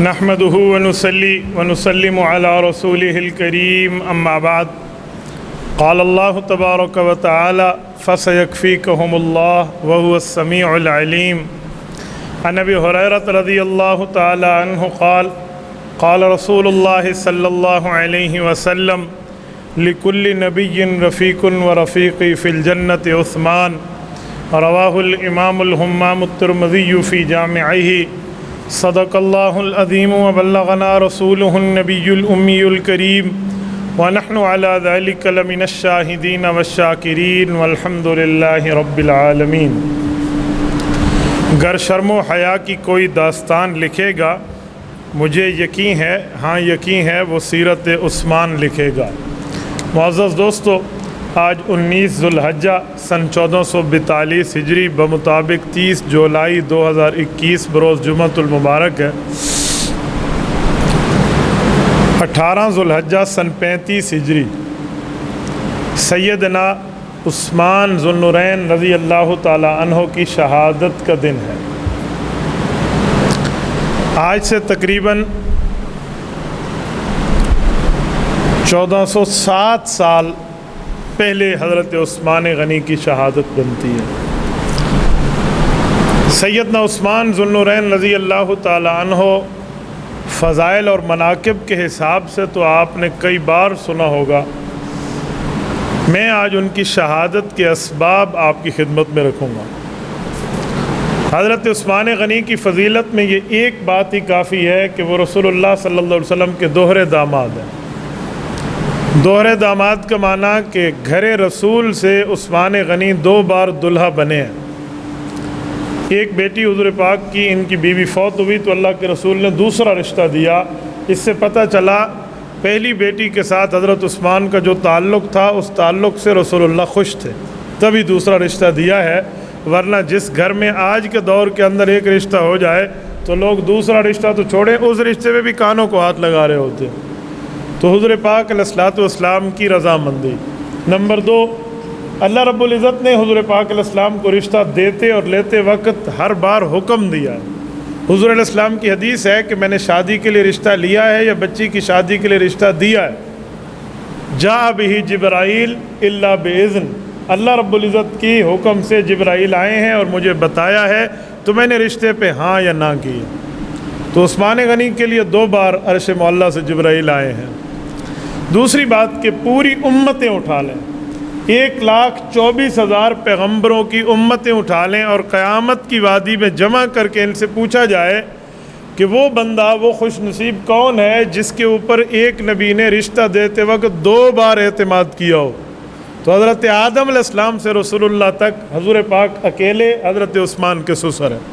نحمده ونصلي ونسلم على رسوله الكريم أما بعد قال الله تبارك وتعالى فسيكفيكهم الله وهو السميع العليم عن أبي هريرة رضي الله تعالى عنه قال رسول الله صلى الله عليه وسلم لكل نبي رفيق ورفيقي في الجنة عثمان رواه الإمام الهمام الترمذي في جامعه صدق الله العظيم وبلغنا رسوله النبي الأمي الكريم ونحن على ذلك لمن الشاهدين والشاكرين والحمد لله رب العالمين۔ گر شرم و حیا کی کوئی داستان لکھے گا مجھے یقین ہے، ہاں یقین ہے وہ سیرت عثمان لکھے گا۔ معزز دوستو، آج 19 ذوالحجہ سن 1442 ہجری بمطابق 30 جولائی 2021 بروز جمعۃ المبارک ہے۔ 18 ذوالحجہ سن 35 ہجری سیدنا عثمان ذو النورین رضی اللہ تعالی عنہ کی شہادت کا دن ہے۔ آج سے تقریباً 1407 سال پہلے حضرت عثمان غنی کی شہادت بنتی ہے۔ سیدنا عثمان ذو النورین رضی اللہ تعالی عنہ فضائل اور مناقب کے حساب سے تو آپ نے کئی بار سنا ہوگا، میں آج ان کی شہادت کے اسباب آپ کی خدمت میں رکھوں گا۔ حضرت عثمان غنی کی فضیلت میں یہ ایک بات ہی کافی ہے کہ وہ رسول اللہ صلی اللہ علیہ وسلم کے دوہرے داماد ہیں۔ دوہرے داماد کا معنی کہ گھر رسول سے عثمان غنی 2 بار دلہا بنے ہیں۔ ایک بیٹی حضور پاک کی، ان کی بیوی فوت ہوئی تو اللہ کے رسول نے دوسرا رشتہ دیا۔ اس سے پتہ چلا پہلی بیٹی کے ساتھ حضرت عثمان کا جو تعلق تھا اس تعلق سے رسول اللہ خوش تھے، تبھی دوسرا رشتہ دیا ہے، ورنہ جس گھر میں آج کے دور کے اندر ایک رشتہ ہو جائے تو لوگ دوسرا رشتہ تو چھوڑیں، اس رشتے میں بھی کانوں کو ہاتھ لگا رہے ہوتے ہیں۔ تو حضور پاک علیہ الصلوۃ والسلام کی رضامندی۔ نمبر 2، اللہ رب العزت نے حضور پاک علیہ السلام کو رشتہ دیتے اور لیتے وقت ہر بار حکم دیا۔ حضور علیہ السلام کی حدیث ہے کہ میں نے شادی کے لیے رشتہ لیا ہے یا بچی کی شادی کے لیے رشتہ دیا ہے، جاء بہ جبرائیل الا باذن، اللہ رب العزت کی حکم سے جبرائیل آئے ہیں اور مجھے بتایا ہے تو میں نے رشتے پہ ہاں یا نہ کی۔ تو عثمان غنی کے لیے 2 بار عرش معلیٰ سے جبرائیل آئے ہیں۔ دوسری بات کہ پوری امتیں اٹھا لیں، 1,24,000 پیغمبروں کی امتیں اٹھا لیں اور قیامت کی وادی میں جمع کر کے ان سے پوچھا جائے کہ وہ بندہ، وہ خوش نصیب کون ہے جس کے اوپر ایک نبی نے رشتہ دیتے وقت 2 بار اعتماد کیا ہو، تو حضرت آدم علیہ السلام سے رسول اللہ تک حضور پاک اکیلے حضرت عثمان کے سسر ہیں۔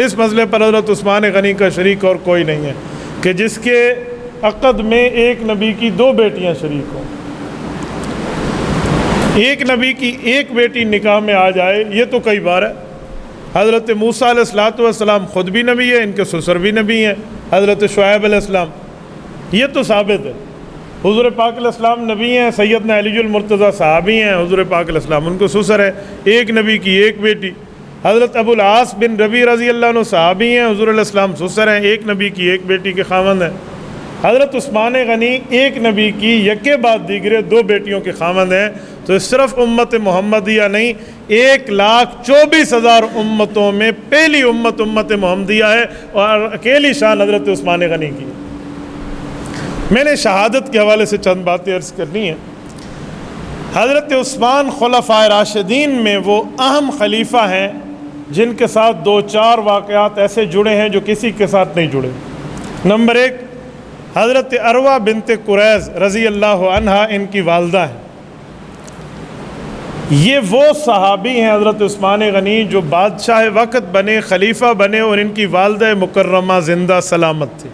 اس مسئلے پر حضرت عثمان غنی کا شریک اور کوئی نہیں ہے کہ جس کے عقد میں ایک نبی کی 2 بیٹیاں شریک ہوں۔ ایک نبی کی ایک بیٹی نکاح میں آ جائے یہ تو کئی بار ہے۔ حضرت موسیٰ علیہ الصلوۃ والسلام خود بھی نبی ہے، ان کے سسر بھی نبی ہیں، حضرت شعیب علیہ السلام، یہ تو ثابت ہے۔ حضور پاک علیہ السلام نبی ہیں، سیدنا علی المرتضیٰ صحابی ہیں، حضور پاک علیہ السلام ان کو سسر ہے، ایک نبی کی ایک بیٹی۔ حضرت ابو العاص بن ربیع رضی اللہ عنہ صحابی ہیں، حضور علیہ السلام سسر ہیں، ایک نبی کی ایک بیٹی کے خاوند ہیں۔ حضرت عثمان غنی ایک نبی کی یکے بعد دیگرے 2 بیٹیوں کے خاوند ہیں۔ تو صرف امت محمدیہ نہیں، 1,24,000 امتوں میں پہلی امت محمدیہ ہے اور اکیلی شان حضرت عثمان غنی کی۔ میں نے شہادت کے حوالے سے چند باتیں عرض کرنی ہیں۔ حضرت عثمان خلفائے راشدین میں وہ اہم خلیفہ ہیں جن کے ساتھ 2-4 واقعات ایسے جڑے ہیں جو کسی کے ساتھ نہیں جڑے۔ نمبر 1، حضرت عروہ بنت قریظ رضی اللہ عنہا ان کی والدہ ہیں۔ یہ وہ صحابی ہیں حضرت عثمان غنی جو بادشاہ وقت بنے، خلیفہ بنے اور ان کی والدہ مکرمہ زندہ سلامت تھی۔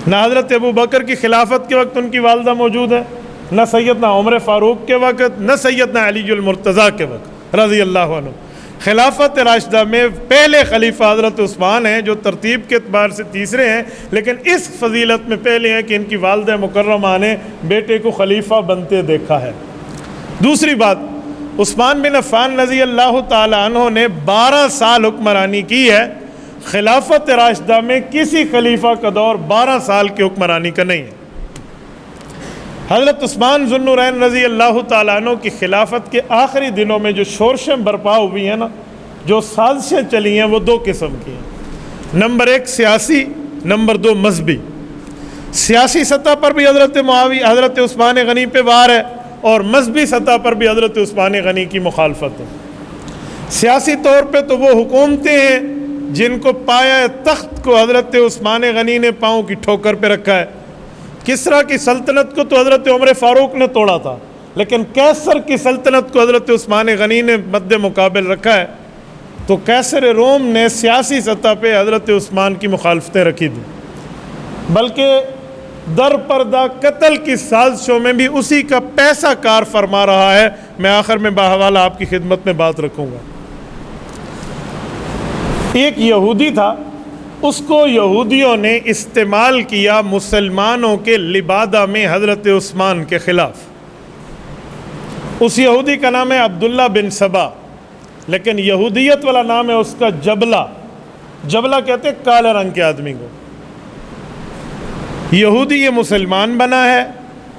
نہ حضرت ابو بکر کی خلافت کے وقت ان کی والدہ موجود ہے، نہ سیدنا عمر فاروق کے وقت، نہ سیدنا علی المرتضیٰ کے وقت رضی اللہ عنہ۔ خلافت راشدہ میں پہلے خلیفہ حضرت عثمان ہیں جو ترتیب کے اعتبار سے تیسرے ہیں، لیکن اس فضیلت میں پہلے ہیں کہ ان کی والدہ مکرمہ نے بیٹے کو خلیفہ بنتے دیکھا ہے۔ دوسری بات، عثمان بن عفان رضی اللہ تعالی عنہ نے 12 سال حکمرانی کی ہے، خلافت راشدہ میں کسی خلیفہ کا دور 12 سال کی حکمرانی کا نہیں ہے۔ حضرت عثمان ذو النورین رضی اللہ تعالیٰ عنہ کی خلافت کے آخری دنوں میں جو شورشیں برپا ہوئی ہیں نا، جو سازشیں چلی ہیں، وہ 2 قسم کی ہیں۔ نمبر 1 سیاسی، نمبر 2 مذہبی۔ سیاسی سطح پر بھی حضرت عثمان غنی پہ وار ہے، اور مذہبی سطح پر بھی حضرت عثمان غنی کی مخالفت ہے۔ سیاسی طور پہ تو وہ حکومتیں ہیں جن کو پایا تخت کو حضرت عثمان غنی نے پاؤں کی ٹھوکر پہ رکھا ہے۔ کسریٰ کی سلطنت کو تو حضرت عمر فاروق نے توڑا تھا، لیکن قیصر کی سلطنت کو حضرت عثمان غنی نے مد مقابل رکھا ہے۔ تو قیصر روم نے سیاسی سطح پہ حضرت عثمان کی مخالفتیں رکھی تھیں، بلکہ در پردہ قتل کی سازشوں میں بھی اسی کا پیسہ کار فرما رہا ہے۔ میں آخر میں باحوالہ آپ کی خدمت میں بات رکھوں گا۔ ایک یہودی تھا، اس کو یہودیوں نے استعمال کیا مسلمانوں کے لبادہ میں حضرت عثمان کے خلاف۔ اس یہودی کا نام ہے عبداللہ بن سبا، لیکن یہودیت والا نام ہے اس کا جبلہ۔ جبلہ کہتے ہیں کالے رنگ کے آدمی کو۔ یہودی یہ مسلمان بنا ہے،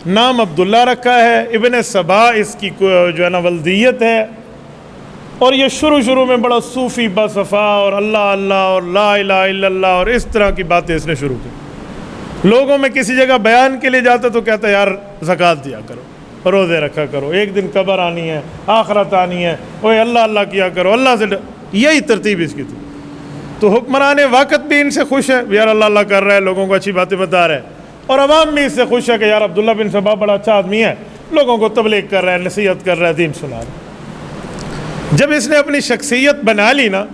نام عبداللہ رکھا ہے، ابن سبا اس کی جو ہے نا ولدیت ہے، اور یہ شروع میں بڑا صوفی باصفا اور اللہ اللہ اور لا الہ الا اللہ اور اس طرح کی باتیں اس نے شروع کی۔ لوگوں میں کسی جگہ بیان کے لیے جاتا تو کہتا ہے یار زکوٰۃ دیا کرو، روزے رکھا کرو، ایک دن قبر آنی ہے، آخرت آنی ہے، اوے اللہ اللہ کیا کرو، اللہ سے یہی ترتیب اس کی تھی۔ تو حکمران وقت بھی ان سے خوش ہے، یار اللہ اللہ کر رہا ہے، لوگوں کو اچھی باتیں بتا رہا ہے، اور عوام بھی اس سے خوش ہے کہ یار عبداللہ بن سبا بڑا اچھا آدمی ہے، لوگوں کو تبلیغ کر رہا ہے، نصیحت کر رہا ہے، دین سنا رہا ہے۔ جب اس نے اپنی شخصیت بنا لی نا،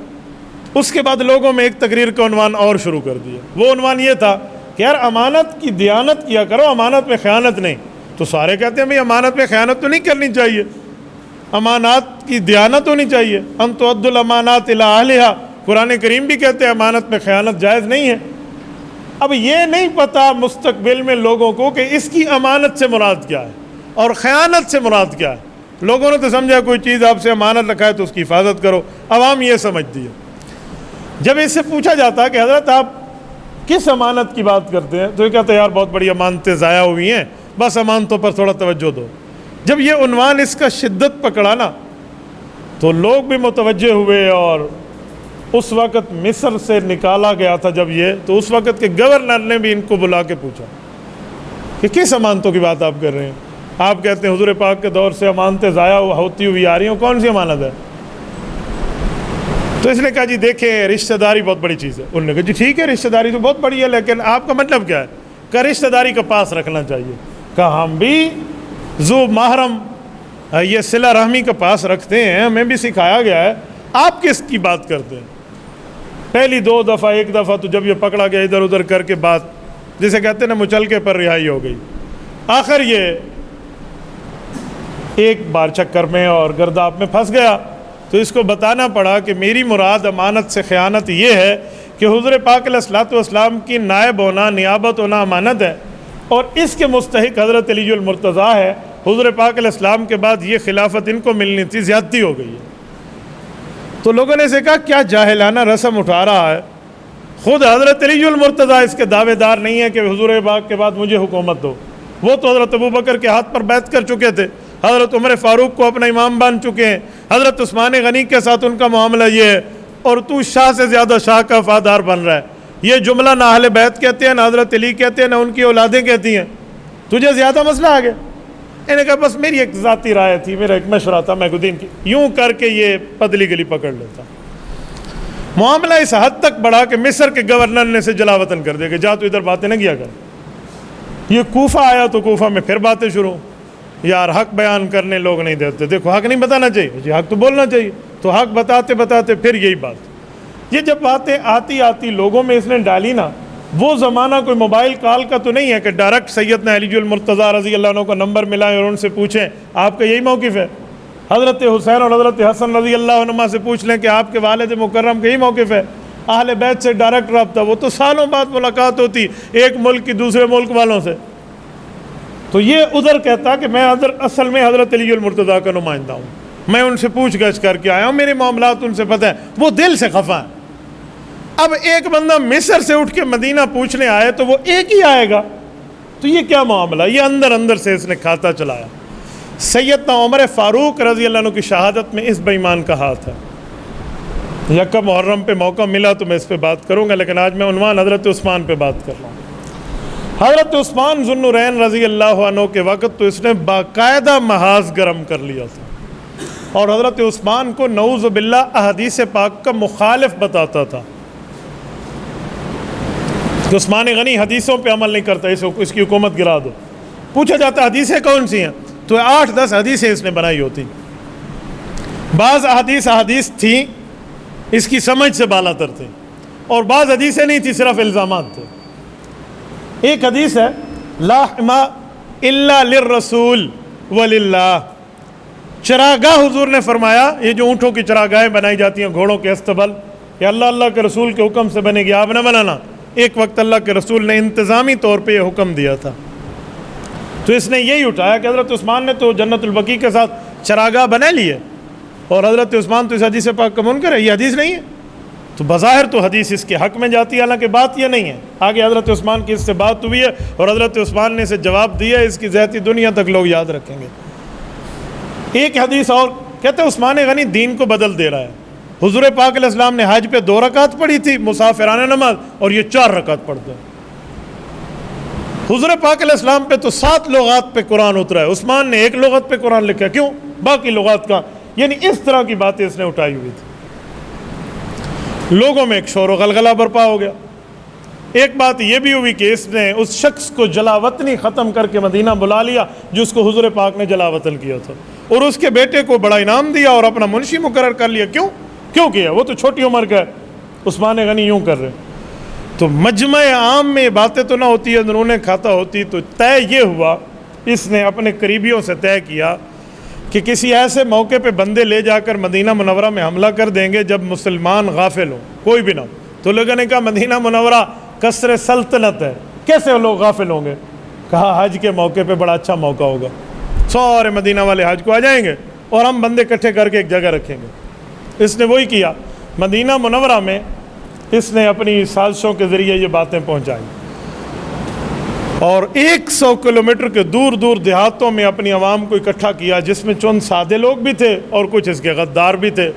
اس کے بعد لوگوں میں ایک تقریر کا عنوان اور شروع کر دیا۔ وہ عنوان یہ تھا کہ یار امانت کی دیانت کیا کرو، امانت میں خیانت نہیں۔ تو سارے کہتے ہیں بھئی امانت میں خیانت تو نہیں کرنی چاہیے، امانات کی دیانت ہونی چاہیے، ان تؤدوا الامانات الی اہلھا۔ قرآن کریم بھی کہتے ہیں امانت میں خیانت جائز نہیں ہے۔ اب یہ نہیں پتہ مستقبل میں لوگوں کو کہ اس کی امانت سے مراد کیا ہے اور خیانت سے مراد کیا ہے۔ لوگوں نے تو سمجھا کوئی چیز آپ سے امانت رکھا ہے تو اس کی حفاظت کرو، عوام یہ سمجھتی ہے۔ جب اس سے پوچھا جاتا کہ حضرت آپ کس امانت کی بات کرتے ہیں، تو یہ کہتے ہیں یار بہت بڑی امانتیں ضائع ہوئی ہیں، بس امانتوں پر تھوڑا توجہ دو۔ جب یہ عنوان اس کا شدت پکڑا نا، تو لوگ بھی متوجہ ہوئے، اور اس وقت مصر سے نکالا گیا تھا جب یہ، تو اس وقت کے گورنر نے بھی ان کو بلا کے پوچھا کہ کس امانتوں کی بات آپ کر رہے ہیں؟ آپ کہتے ہیں حضور پاک کے دور سے امانتیں ضائع ہوتی ہوئی آ رہی ہیں، کون سی امانت ہے؟ تو اس نے کہا جی دیکھیں رشتہ داری بہت بڑی چیز ہے۔ انہوں نے کہا جی ٹھیک ہے رشتہ داری تو بہت بڑی ہے، لیکن آپ کا مطلب کیا ہے؟ کہ رشتہ داری کا پاس رکھنا چاہیے۔ کہا ہم بھی ذو محرم یہ صلہ رحمی کا پاس رکھتے ہیں، ہمیں بھی سکھایا گیا ہے، آپ کس کی بات کرتے ہیں؟ پہلی 2 دفعہ 1 دفعہ تو جب یہ پکڑا گیا ادھر ادھر کر کے بات، جسے کہتے ہیں نا مچلکے پر رہائی ہو گئی۔ آخر یہ ایک بار چکر میں اور گرداب میں پھنس گیا، تو اس کو بتانا پڑا کہ میری مراد امانت سے خیانت یہ ہے کہ حضور پاک علیہ الصلوۃ والسلام کی نائب ہونا، نیابت ہونا امانت ہے، اور اس کے مستحق حضرت علی المرتضیٰ ہے۔ حضور پاک علیہ السلام کے بعد یہ خلافت ان کو ملنی تھی، زیادتی ہو گئی ہے۔ تو لوگوں نے اسے کہا کیا جاہلانہ رسم اٹھا رہا ہے، خود حضرت علی المرتضیٰ اس کے دعوے دار نہیں ہے کہ حضور پاک کے بعد مجھے حکومت دو، وہ تو حضرت ابوبکر کے ہاتھ پر بیعت کر چکے تھے، حضرت عمر فاروق کو اپنا امام مان چکے ہیں، حضرت عثمان غنی کے ساتھ ان کا معاملہ یہ ہے، اور تو شاہ سے زیادہ شاہ کا وفادار بن رہا ہے۔ یہ جملہ نہ اہل بیت کہتے ہیں، نہ حضرت علی کہتے ہیں، نہ ان کی اولادیں کہتی ہیں، تجھے زیادہ مسئلہ آ گیا۔ انہوں نے کہا بس میری ایک ذاتی رائے تھی، میرا ایک مشورہ تھا، میں دین کی یوں کر کے یہ پتلی گلی پکڑ لیتا۔ معاملہ اس حد تک بڑھا کہ مصر کے گورنر نے اسے جلا وطن کر دیا کہ جا تو ادھر باتیں نہ کیا کر۔ یہ کوفہ آیا تو کوفہ میں پھر باتیں شروع، یار حق بیان کرنے لوگ نہیں دیتے، دیکھو حق نہیں بتانا چاہیے جی، حق تو بولنا چاہیے، تو حق بتاتے بتاتے پھر یہی بات۔ یہ جب باتیں آتی لوگوں میں اس نے ڈالی نا، وہ زمانہ کوئی موبائل کال کا تو نہیں ہے کہ ڈائریکٹ سیدنا علی المرتضیٰ رضی اللہ عنہ کا نمبر ملائیں اور ان سے پوچھیں آپ کا یہی موقف ہے۔ حضرت حسین اور حضرت حسن رضی اللہ عنہما سے پوچھ لیں کہ آپ کے والد مکرم کا یہی موقف ہے۔ اہل بیت سے ڈائریکٹ رابطہ، وہ تو سالوں بعد ملاقات ہوتی ایک ملک کی دوسرے ملک والوں سے۔ تو یہ ادھر کہتا کہ میں اصل میں حضرت علی المرتضیٰ کا نمائندہ ہوں، میں ان سے پوچھ گچھ کر کے آیا ہوں، میرے معاملات ان سے پتہ ہے، وہ دل سے خفا ہے۔ اب ایک بندہ مصر سے اٹھ کے مدینہ پوچھنے آئے تو وہ ایک ہی آئے گا، تو یہ کیا معاملہ؟ یہ اندر اندر سے اس نے کھاتا چلایا۔ سیدنا عمر فاروق رضی اللہ عنہ کی شہادت میں اس بے ایمان کا ہاتھ ہے۔ یکم محرم پہ موقع ملا تو میں اس پہ بات کروں گا، لیکن آج میں عنوان حضرت عثمان پہ بات کر رہا ہوں۔ حضرت عثمان ذو النورین رضی اللہ عنہ کے وقت تو اس نے باقاعدہ محاذ گرم کر لیا تھا، اور حضرت عثمان کو نعوذ باللہ احادیث پاک کا مخالف بتاتا تھا کہ عثمان غنی حدیثوں پہ عمل نہیں کرتا، اس کی حکومت گرا دو۔ پوچھا جاتا حدیثیں کون سی ہیں تو 8-10 حدیثیں اس نے بنائی ہوتی۔ بعض احادیث تھیں اس کی سمجھ سے بالا تر تھے، اور بعض حدیثیں نہیں تھی، صرف الزامات تھے۔ ایک حدیث ہے لا حما الا للرسول وللہ، چراگاہ حضور نے فرمایا یہ جو اونٹوں کی چراگاہیں بنائی جاتی ہیں، گھوڑوں کے استبل، یہ اللہ اللہ کے رسول کے حکم سے بنے گی، آپ نہ بنانا۔ ایک وقت اللہ کے رسول نے انتظامی طور پہ یہ حکم دیا تھا، تو اس نے یہی اٹھایا کہ حضرت عثمان نے تو جنت البقیع کے ساتھ چراگاہ بنا لیے، اور حضرت عثمان تو اس حدیث پاک کا منکر ہے، یہ حدیث نہیں ہے۔ تو بظاہر تو حدیث اس کے حق میں جاتی ہے، حالانکہ بات یہ نہیں ہے۔ آگے حضرت عثمان کی اس سے بات ہوئی ہے، اور حضرت عثمان نے اسے جواب دیا ہے، اس کی ذاتی دنیا تک لوگ یاد رکھیں گے۔ ایک حدیث اور کہتے ہیں عثمان غنی دین کو بدل دے رہا ہے۔ حضور پاک علیہ السلام نے حج پہ 2 رکعت پڑھی تھی مسافرانہ نماز، اور یہ 4 رکعت پڑھتے ہیں۔ حضور پاک علیہ السلام پہ تو 7 لغات پہ قرآن اترا ہے، عثمان نے 1 لغت پہ قرآن لکھا ہے، کیوں؟ باقی لغات کا، یعنی اس طرح کی باتیں اس نے اٹھائی ہوئی تھی۔ لوگوں میں ایک شور و غلغلہ برپا ہو گیا۔ ایک بات یہ بھی ہوئی کہ اس نے اس شخص کو جلا وطنی ختم کر کے مدینہ بلا لیا جس کو حضور پاک نے جلا وطن کیا تھا، اور اس کے بیٹے کو بڑا انعام دیا اور اپنا منشی مقرر کر لیا۔ کیوں کیا؟ وہ تو چھوٹی عمر کا ہے، عثمان غنی یوں کر رہے۔ تو مجمع عام میں باتیں تو نہ ہوتی، اندرون کھاتا ہوتی، تو طے یہ ہوا، اس نے اپنے قریبیوں سے طے کیا کہ کسی ایسے موقع پہ بندے لے جا کر مدینہ منورہ میں حملہ کر دیں گے جب مسلمان غافل ہوں، کوئی بھی نہ ہو۔ تو لوگوں نے کہا مدینہ منورہ قصر سلطنت ہے، کیسے لوگ غافل ہوں گے؟ کہا حج کے موقع پہ بڑا اچھا موقع ہوگا، سارے مدینہ والے حج کو آ جائیں گے اور ہم بندے اکٹھے کر کے ایک جگہ رکھیں گے۔ اس نے وہی کیا، مدینہ منورہ میں اس نے اپنی سازشوں کے ذریعے یہ باتیں پہنچائی، اور 100 کلومیٹر کے دور دور دیہاتوں میں اپنی عوام کو اکٹھا کیا، جس میں چند سادے لوگ بھی تھے اور کچھ اس کے غدار بھی تھے،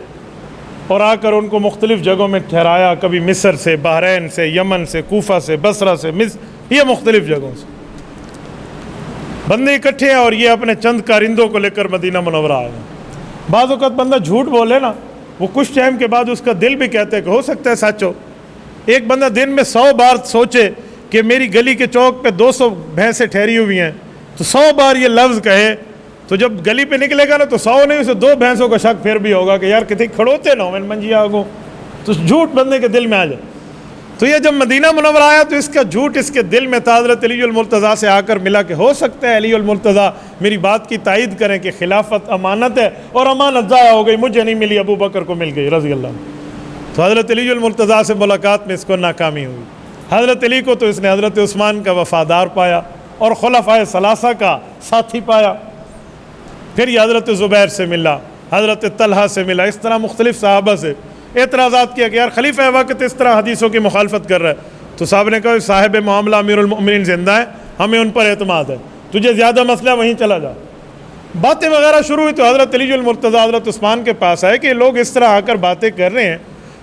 اور آ کر ان کو مختلف جگہوں میں ٹھہرایا، کبھی مصر سے، بحرین سے، یمن سے، کوفہ سے، بصرہ سے، یہ مختلف جگہوں سے بندے اکٹھے ہیں، اور یہ اپنے چند کارندوں کو لے کر مدینہ منورہ آئے۔ بعض اوقات بندہ جھوٹ بولے نا، وہ کچھ ٹائم کے بعد اس کا دل بھی کہتے کہ ہو سکتا ہے سچ ہو۔ ایک بندہ دن میں 100 بار سوچے کہ میری گلی کے چوک پہ 200 بھینسیں ٹھہری ہوئی ہیں، تو 100 بار یہ لفظ کہے، تو جب گلی پہ نکلے گا نا تو 100 نہیں، اسے 2 بھینسوں کا شک پھر بھی ہوگا کہ یار کتنے کھڑوتے نہ ہو، میں منجی آگوں، تو جھوٹ بندے کے دل میں آ جائے۔ تو یہ جب مدینہ منورہ آیا تو اس کا جھوٹ اس کے دل میں تھا۔ حضرت علی المرتضیٰ سے آ کر ملا کہ ہو سکتا ہے علی المرتضیٰ میری بات کی تائید کریں کہ خلافت امانت ہے، اور امانت ضائع ہو گئی، مجھے نہیں ملی، ابو بکر کو مل گئی رضی اللہ عنہ۔ تو حضرت علی المرتضیٰ سے ملاقات میں اس کو ناکامی ہوئی۔ حضرت علی کو تو اس نے حضرت عثمان کا وفادار پایا اور خلفائے ثلاثہ کا ساتھی پایا۔ پھر یہ حضرت زبیر سے ملا، حضرت طلحہ سے ملا، اس طرح مختلف صحابہ سے اعتراضات کیا کہ یار خلیفہ وقت اس طرح حدیثوں کی مخالفت کر رہا ہے۔ تو صاحب نے کہا صاحب معاملہ امیر المؤمنین زندہ ہے، ہمیں ان پر اعتماد ہے، تجھے زیادہ مسئلہ وہیں چلا جا۔ باتیں وغیرہ شروع ہوئی تو حضرت علی المرتضیٰ حضرت عثمان کے پاس آئے کہ لوگ اس طرح آ کر باتیں کر رہے ہیں،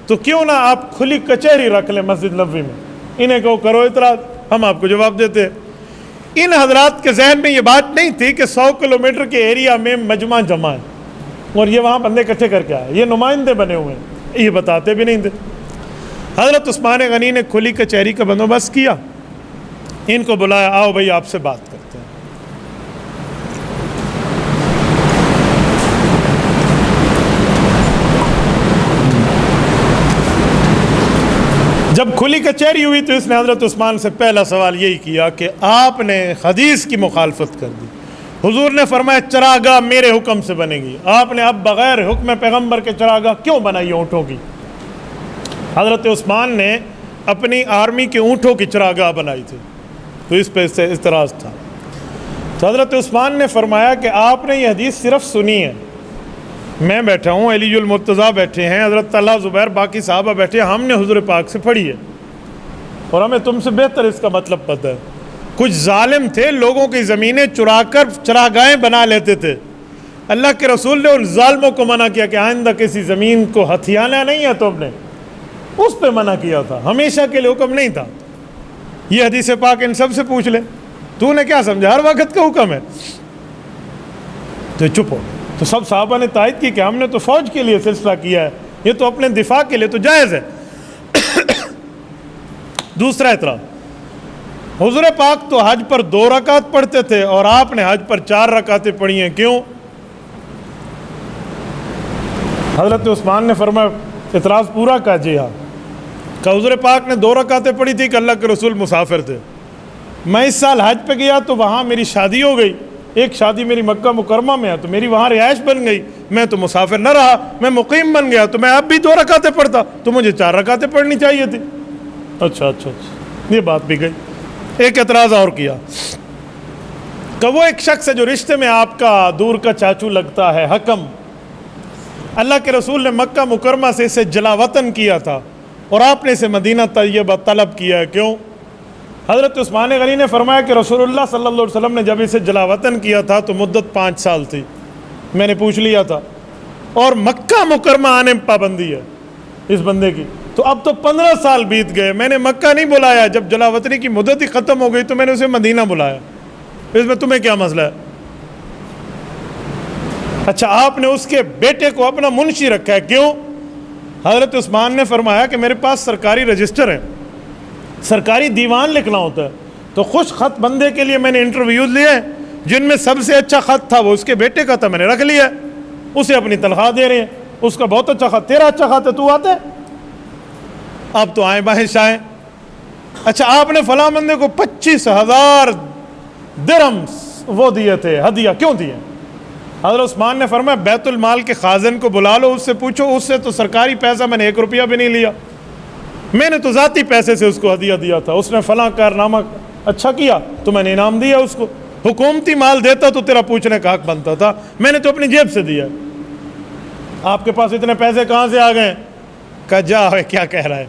تو کیوں نہ آپ کھلی کچہری رکھ لیں مسجد نبوی میں، انہیں کہو کرو اعتراض، ہم آپ کو جواب دیتے۔ ان حضرات کے ذہن میں یہ بات نہیں تھی کہ 100 کلومیٹر کے ایریا میں مجمع جمع ہے اور یہ وہاں بندے اکٹھے کر کے آئے، یہ نمائندے بنے ہوئے ہیں، یہ بتاتے بھی نہیں تھے۔ حضرت عثمان غنی نے کھلی کچہری کا بندوبست کیا، ان کو بلایا، آؤ بھائی آپ سے بات کرتے ہیں۔ جب کھلی کچہری ہوئی تو اس نے حضرت عثمان سے پہلا سوال یہی کیا کہ آپ نے حدیث کی مخالفت کر دی، حضور نے فرمایا چراگاہ میرے حکم سے بنے گی، آپ نے اب بغیر حکم پیغمبر کے چراگاہ کیوں بنائی اونٹوں کی؟ حضرت عثمان نے اپنی آرمی کے اونٹوں کی چراگاہ بنائی تھی، تو اس پہ اعتراض تھا۔ تو حضرت عثمان نے فرمایا کہ آپ نے یہ حدیث صرف سنی ہے، میں بیٹھا ہوں، علی المرتضیٰ بیٹھے ہیں، حضرت طلحہ زبیر باقی صحابہ بیٹھے ہیں، ہم نے حضور پاک سے پڑھی ہے اور ہمیں تم سے بہتر اس کا مطلب پتہ ہے۔ کچھ ظالم تھے، لوگوں کی زمینیں چرا کر چراگاہیں بنا لیتے تھے، اللہ کے رسول نے ان ظالموں کو منع کیا کہ آئندہ کسی زمین کو ہتھیانا نہیں ہے، تم نے اس پہ منع کیا تھا، ہمیشہ کے لیے حکم نہیں تھا۔ یہ حدیث پاک ان سب سے پوچھ لے، تو نے کیا سمجھا ہر وقت کا حکم ہے؟ تو چپ ہو۔ تو سب صحابہ نے تائید کی کہ ہم نے تو فوج کے لیے سلسلہ کیا ہے، یہ تو اپنے دفاع کے لیے تو جائز ہے۔ دوسرا اعتراض، حضور پاک تو حج پر 2 رکعت پڑھتے تھے اور آپ نے حج پر 4 رکعتیں پڑھی ہیں، کیوں؟ حضرت عثمان نے فرمایا اعتراض پورا کا جی ہاں، کہ حضور پاک نے 2 رکعتیں پڑھی تھی کہ اللہ کے رسول مسافر تھے، میں اس سال حج پہ گیا تو وہاں میری شادی ہو گئی، ایک شادی میری مکہ مکرمہ میں ہے تو میری وہاں رہائش بن گئی، میں تو مسافر نہ رہا، میں مقیم بن گیا، تو میں اب بھی 2 رکعتیں پڑھتا تو مجھے 4 رکعتیں پڑھنی چاہیے تھی۔ اچھا یہ بات بھی گئی۔ ایک اعتراض اور کیا کہ وہ ایک شخص ہے جو رشتے میں آپ کا دور کا چاچو لگتا ہے، حکم، اللہ کے رسول نے مکہ مکرمہ سے اسے جلا وطن کیا تھا اور آپ نے اسے مدینہ طیبہ طلب کیا ہے، کیوں؟ حضرت عثمان غنی نے فرمایا کہ رسول اللہ صلی اللہ علیہ وسلم نے جب اسے جلا وطن کیا تھا تو مدت 5 سال تھی، میں نے پوچھ لیا تھا، اور مکہ مکرمہ آنے میں پابندی ہے اس بندے کی، تو اب تو 15 سال بیت گئے، میں نے مکہ نہیں بلایا، جب جلا وطنی کی مدت ہی ختم ہو گئی تو میں نے اسے مدینہ بلایا، اس میں تمہیں کیا مسئلہ ہے؟ اچھا آپ نے اس کے بیٹے کو اپنا منشی رکھا ہے، کیوں؟ حضرت عثمان نے فرمایا کہ میرے پاس سرکاری رجسٹر ہے، سرکاری دیوان لکھنا ہوتا ہے، تو خوش خط بندے کے لیے میں نے انٹرویوز لیے ہیں، جن میں سب سے اچھا خط تھا وہ اس کے بیٹے کا تھا، میں نے رکھ لیا، اسے اپنی تنخواہ دے رہے ہیں، اس کا بہت اچھا خط، تیرا اچھا خط ہے تو آتا ہے، اب تو آئیں باہیں شائیں۔ اچھا آپ نے فلاں بندے کو 25,000 درہم وہ دیے تھے ہدیہ، کیوں دیے؟ حضرت عثمان نے فرمایا بیت المال کے خازن کو بلا لو، اس سے پوچھو، اس سے تو سرکاری پیسہ میں نے 1 روپیہ بھی نہیں لیا، میں نے تو ذاتی پیسے سے اس کو ہدیہ دیا تھا، اس نے فلاں کارنامہ اچھا کیا تو میں نے انعام دیا اس کو، حکومتی مال دیتا تو تیرا پوچھنے کا حق بنتا تھا، میں نے تو اپنی جیب سے دیا۔ آپ کے پاس اتنے پیسے کہاں سے آ گئے؟ کہا جا ہے کیا کہہ رہا ہے،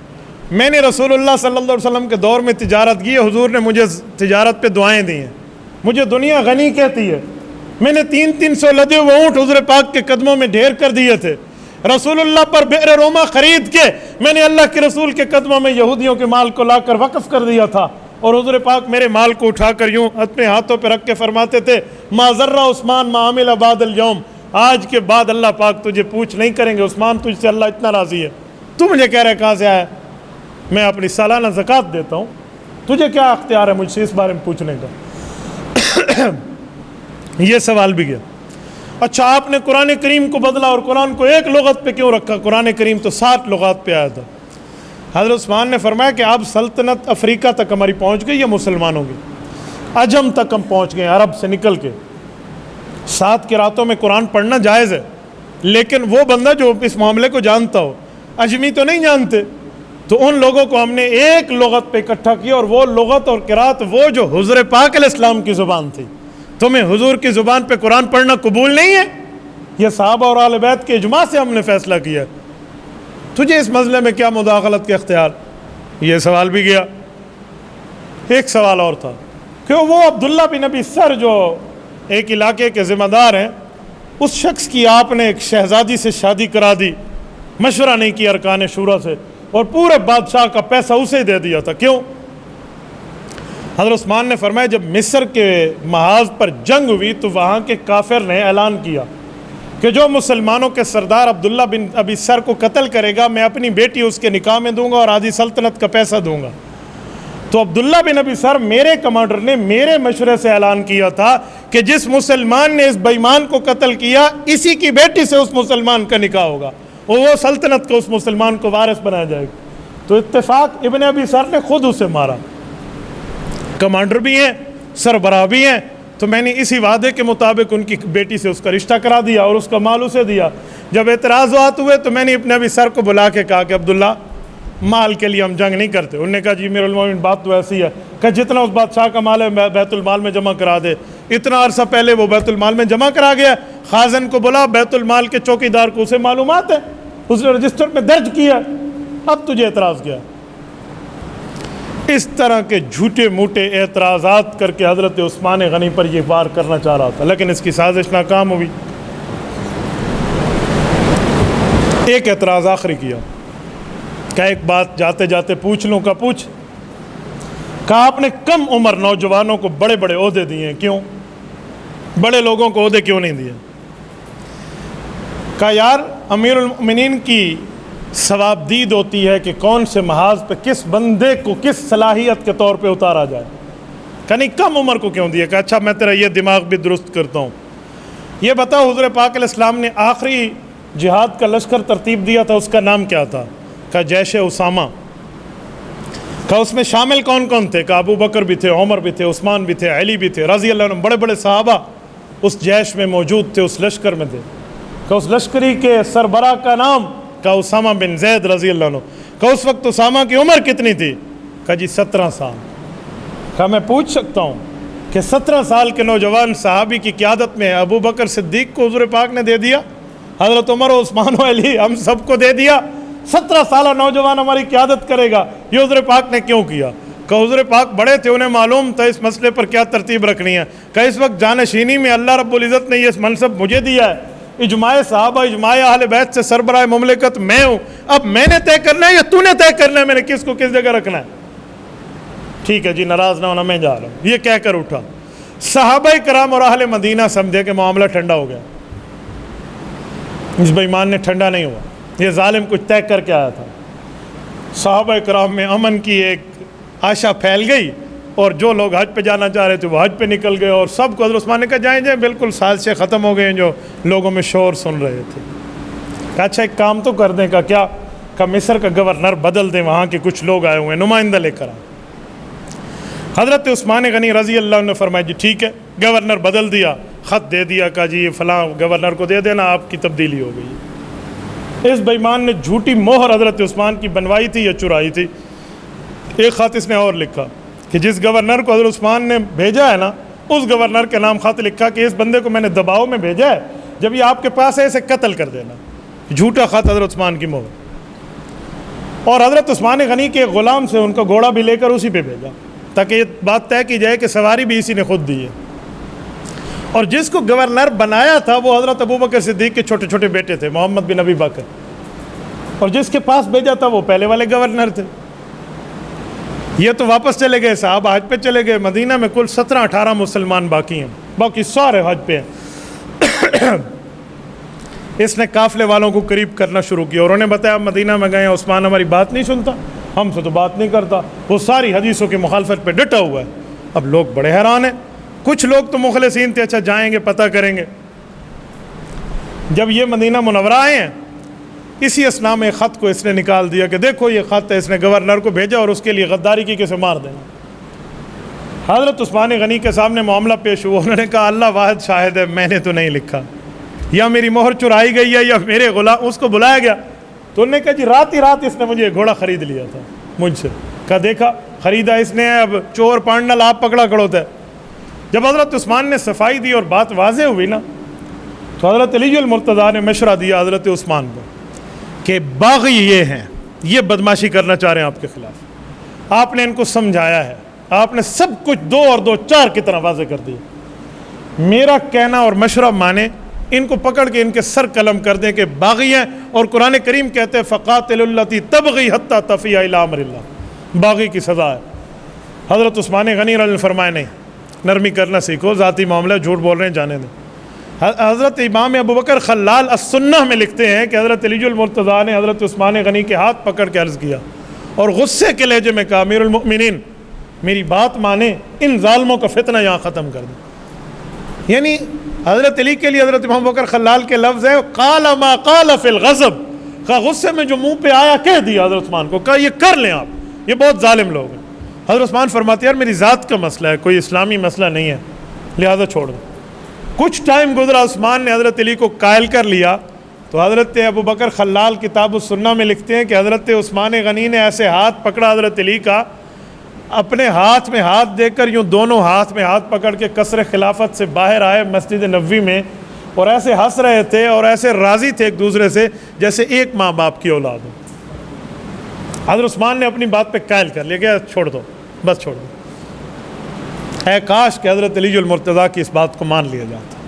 میں نے رسول اللہ صلی اللہ علیہ وسلم کے دور میں تجارت کی ہے، حضور نے مجھے تجارت پہ دعائیں دی ہیں، مجھے دنیا غنی کہتی ہے، میں نے 300 لدے ہوئے اونٹ حضور پاک کے قدموں میں ڈھیر کر دیے تھے، رسول اللہ پر بئر روما خرید کے میں نے اللہ کے رسول کے قدموں میں یہودیوں کے مال کو لا کر وقف کر دیا تھا، اور حضور پاک میرے مال کو اٹھا کر یوں اپنے ہاتھوں پہ رکھ کے فرماتے تھے ما ذرہ عثمان ما عمل بعد اليوم، آج کے بعد اللہ پاک تجھے پوچھ نہیں کریں گے عثمان، تجھ سے اللہ اتنا راضی ہے، تو مجھے کہہ رہے کہاں سے آیا؟ میں اپنی سالانہ زکوٰۃ دیتا ہوں، تجھے کیا اختیار ہے مجھ سے اس بارے میں پوچھنے کا؟ یہ سوال بھی گیا۔ اچھا آپ نے قرآن کریم کو بدلا اور قرآن کو 1 لغت پہ کیوں رکھا؟ قرآن کریم تو 7 لغات پہ آیا تھا۔ حضرت عثمان نے فرمایا کہ اب سلطنت افریقہ تک ہماری پہنچ گئی، یہ مسلمانوں کی، عجم تک ہم پہنچ گئے، عرب سے نکل کے، 7 قراتوں میں قرآن پڑھنا جائز ہے، لیکن وہ بندہ جو اس معاملے کو جانتا ہو، عجمی تو نہیں جانتے، تو ان لوگوں کو ہم نے 1 لغت پہ اکٹھا کیا، اور وہ لغت اور قرات وہ جو حضور پاک علیہ السلام کی زبان تھی۔ تمہیں حضور کی زبان پہ قرآن پڑھنا قبول نہیں ہے؟ یہ صحابہ اور اہل بیت کے اجماع سے ہم نے فیصلہ کیا، تجھے اس مسئلے میں کیا مداخلت کے اختیار؟ یہ سوال بھی گیا۔ ایک سوال اور تھا کہ وہ عبداللہ بن ابی سر جو ایک علاقے کے ذمہ دار ہیں، اس شخص کی آپ نے ایک شہزادی سے شادی کرا دی، مشورہ نہیں کیا ارکان شورا سے، اور پورے بادشاہ کا پیسہ اسے دے دیا تھا، کیوں؟ حضرت عثمان نے فرمایا جب مصر کے محاذ پر جنگ ہوئی تو وہاں کے کافر نے اعلان کیا کہ جو مسلمانوں کے سردار عبداللہ بن ابی سر کو قتل کرے گا میں اپنی بیٹی اس کے نکاح میں دوں گا اور آدھی سلطنت کا پیسہ دوں گا۔ تو عبداللہ بن ابی سر میرے کمانڈر نے میرے مشورے سے اعلان کیا تھا کہ جس مسلمان نے اس بے ایمان کو قتل کیا اسی کی بیٹی سے اس مسلمان کا نکاح ہوگا اور وہ سلطنت کو اس مسلمان کو وارث بنایا جائے گا۔ تو اتفاق ابن ابی سر نے خود اسے مارا، کمانڈر بھی ہیں، سربراہ بھی ہیں، تو میں نے اسی وعدے کے مطابق ان کی بیٹی سے اس کا رشتہ کرا دیا اور اس کا مال اسے دیا۔ جب اعتراضات ہوئے تو میں نے ابن ابی سر کو بلا کے کہا کہ عبداللہ مال کے لیے ہم جنگ نہیں کرتے. انہوں نے کہا جی امیر المومنین بات تو ایسی ہے کہ جتنا اس بادشاہ کا مال ہے بیت المال میں جمع کرا دے. اتنا عرصہ پہلے وہ بیت المال میں جمع کرا گیا. خازن کو بولا, بیت المال کے چوکیدار کو اسے معلومات ہے, اس نے رجسٹر میں درج کیا, اب تجھے اعتراض کیا. اس طرح کے جھوٹے موٹے اعتراضات کر کے حضرت عثمان غنی پر یہ وار کرنا چاہ رہا تھا, لیکن اس کی سازش ناکام ہوئی. ایک اعتراض آخری کیا کہ ایک بات جاتے جاتے پوچھ لوں. کا پوچھ. کہا آپ نے کم عمر نوجوانوں کو بڑے بڑے عہدے دیے ہیں, کیوں؟ بڑے لوگوں کو عہدے کیوں نہیں دیے؟ کہا یار امیر المؤمنین کی ثوابدید ہوتی ہے کہ کون سے محاذ پہ کس بندے کو کس صلاحیت کے طور پہ اتارا جائے. کہ نہیں کم عمر کو کیوں دیا؟ کہ اچھا میں تیرا یہ دماغ بھی درست کرتا ہوں. یہ بتاؤ حضور پاک علیہ السلام نے آخری جہاد کا لشکر ترتیب دیا تھا, اس کا نام کیا تھا؟ کہ جیش اسامہ. کہ اس میں شامل کون کون تھے؟ کہ ابو بکر بھی تھے, عمر بھی تھے, عثمان بھی تھے, علی بھی تھے رضی اللہ عنہ. بڑے بڑے صحابہ اس جیش میں موجود تھے, اس لشکر میں تھے. کہ اس لشکری کے سربراہ کا نام کہ اسامہ بن زید رضی اللہ عنہ. کہ اس وقت اسامہ کی عمر کتنی تھی؟ کہ جی 17 سال. کہ میں پوچھ سکتا ہوں کہ 17 سال کے نوجوان صحابی کی قیادت میں ابو بکر صدیق کو حضور پاک نے دے دیا, حضرت عمر و عثمان و علی ہم سب کو دے دیا, 17 سالہ نوجوان ہماری قیادت کرے گا, یہ حضور پاک نے کیوں کیا؟ کہ حضور پاک بڑے تھے, انہیں معلوم تھا اس مسئلے پر کیا ترتیب رکھنی ہے. کہ اس وقت جانشینی میں اللہ رب العزت نے یہ منصب مجھے دیا ہے, اجماع صحابہ اجماع اہل بیت سے سربراہ مملکت میں ہوں, اب میں نے طے کرنا ہے یا تو نے طے کرنا ہے میں نے کس کو کس جگہ رکھنا ہے؟ ٹھیک ہے جی ناراض نہ ہونا, میں جا رہا ہوں. یہ کہہ کر اٹھا. صحابہ کرام اور اہل مدینہ سمجھے کہ معاملہ ٹھنڈا ہو گیا. اس بے ایمان نے ٹھنڈا نہیں ہوا, یہ ظالم کچھ طے کر کے آیا تھا. صحابہ کرام میں امن کی ایک آشا پھیل گئی, اور جو لوگ حج پہ جانا چاہ رہے تھے وہ حج پہ نکل گئے, اور سب کو حضرت عثمان نے کہا جائیں جائیں, بالکل سازشیں ختم ہو گئے ہیں جو لوگوں میں شور سن رہے تھے. کہا اچھا ایک کام تو کر دیں. کا کیا؟ کہ مصر کا گورنر بدل دیں, وہاں کے کچھ لوگ آئے ہوئے ہیں, نمائندہ لے کر آئیں. حضرت عثمان غنی رضی اللہ عنہ نے فرمایا جی ٹھیک ہے. گورنر بدل دیا, خط دے دیا, کہا جی یہ فلاں گورنر کو دے دینا, آپ کی تبدیلی ہو گئی. اس بے ایمان نے جھوٹی مہر حضرت عثمان کی بنوائی تھی یا چرائی تھی؟ ایک خط اس نے اور لکھا کہ جس گورنر کو حضرت عثمان نے بھیجا ہے نا, اس گورنر کے نام خط لکھا کہ اس بندے کو میں نے دباؤ میں بھیجا ہے, جب یہ آپ کے پاس ہے اسے قتل کر دینا. جھوٹا خط حضرت عثمان کی مہر. اور حضرت عثمان غنی کے غلام سے ان کا گھوڑا بھی لے کر اسی پہ بھیجا, تاکہ یہ بات طے کی جائے کہ سواری بھی اسی نے خود دی ہے. اور جس کو گورنر بنایا تھا وہ حضرت ابو بکر صدیق کے چھوٹے چھوٹے بیٹے تھے, محمد بن ابی بکر, اور جس کے پاس بھیجا تھا وہ پہلے والے گورنر تھے. یہ تو واپس چلے گئے, صحابہ حج پہ چلے گئے. مدینہ میں کل 17-18 مسلمان باقی ہیں, باقی سارے حج پہ ہیں. اس نے قافلے والوں کو قریب کرنا شروع کیا, اور انہوں نے بتایا مدینہ میں گئے, عثمان ہماری بات نہیں سنتا, ہم سے تو بات نہیں کرتا, وہ ساری حدیثوں کی مخالفت پہ ڈٹا ہوا ہے. اب لوگ بڑے حیران ہیں. کچھ لوگ تو مخلصین تھے, اچھا جائیں گے پتہ کریں گے. جب یہ مدینہ منورہ آئے ہیں, اسی اسنا میں خط کو اس نے نکال دیا کہ دیکھو یہ خط ہے, اس نے گورنر کو بھیجا اور اس کے لیے غداری کی کہ اسے مار دینا. حضرت عثمان غنی کے سامنے معاملہ پیش ہوا. انہوں نے کہا اللہ واحد شاہد ہے, میں نے تو نہیں لکھا, یا میری مہر چرائی گئی ہے یا میرے غلام. اس کو بلایا گیا تو انہوں نے کہا جی رات ہی رات اس نے مجھے گھوڑا خرید لیا تھا مجھ سے. کہا دیکھا خریدا اس نے, اب چور پانڈل آپ پکڑا کھڑوتا ہے. جب حضرت عثمان نے صفائی دی اور بات واضح ہوئی نا, تو حضرت علی المرتضیٰ نے مشورہ دیا حضرت عثمان کو کہ باغی یہ ہیں, یہ بدماشی کرنا چاہ رہے ہیں آپ کے خلاف. آپ نے ان کو سمجھایا ہے, آپ نے سب کچھ 2 اور 2 4 کی طرح واضح کر دیا. میرا کہنا اور مشورہ مانے, ان کو پکڑ کے ان کے سر قلم کر دیں کہ باغی ہیں, اور قرآن کریم کہتے ہیں فقاتلوا اللاتی تبغی حتی تفیء الی امر اللہ, باغی کی سزا ہے. حضرت عثمان غنی رضی اللہ عنہ نے فرمایا نہیں, نرمی کرنا سیکھو, ذاتی معاملہ, جھوٹ بول رہے ہیں جانے دیں. حضرت امام ابو بکر خلال السنہ میں لکھتے ہیں کہ حضرت علی المرتضیٰ نے حضرت عثمان غنی کے ہاتھ پکڑ کے عرض کیا اور غصے کے لہجے میں کہا امیر المؤمنین میری بات مانیں, ان ظالموں کا فتنہ یہاں ختم کر دیں. یعنی حضرت علی کے لیے حضرت امام بکر خلال کے لفظ ہے قال ما قال فی الغضب, کہا غصے میں جو منہ پہ آیا کہہ دیا حضرت عثمان کو, کہا یہ کر لیں آپ, یہ بہت ظالم لوگ ہیں. حضرت عثمان فرماتے ہیں یار میری ذات کا مسئلہ ہے, کوئی اسلامی مسئلہ نہیں ہے, لہذا چھوڑ دیں. کچھ ٹائم گزرا, عثمان نے حضرت علی کو قائل کر لیا تو حضرت ابو بکر خلال کتاب السنہ میں لکھتے ہیں کہ حضرت عثمان غنی نے ایسے ہاتھ پکڑا حضرت علی کا، اپنے ہاتھ میں ہاتھ دے کر یوں دونوں ہاتھ میں ہاتھ پکڑ کے قصر خلافت سے باہر آئے مسجد نبوی میں، اور ایسے ہنس رہے تھے اور ایسے راضی تھے ایک دوسرے سے جیسے ایک ماں باپ کی اولاد ہو۔ حضرت عثمان نے اپنی بات پہ قائل کر لیا کہ چھوڑ دو، بس چھوڑ دو۔ اے کاش کہ حضرت علی المرتضیٰ کی اس بات کو مان لیا جاتا۔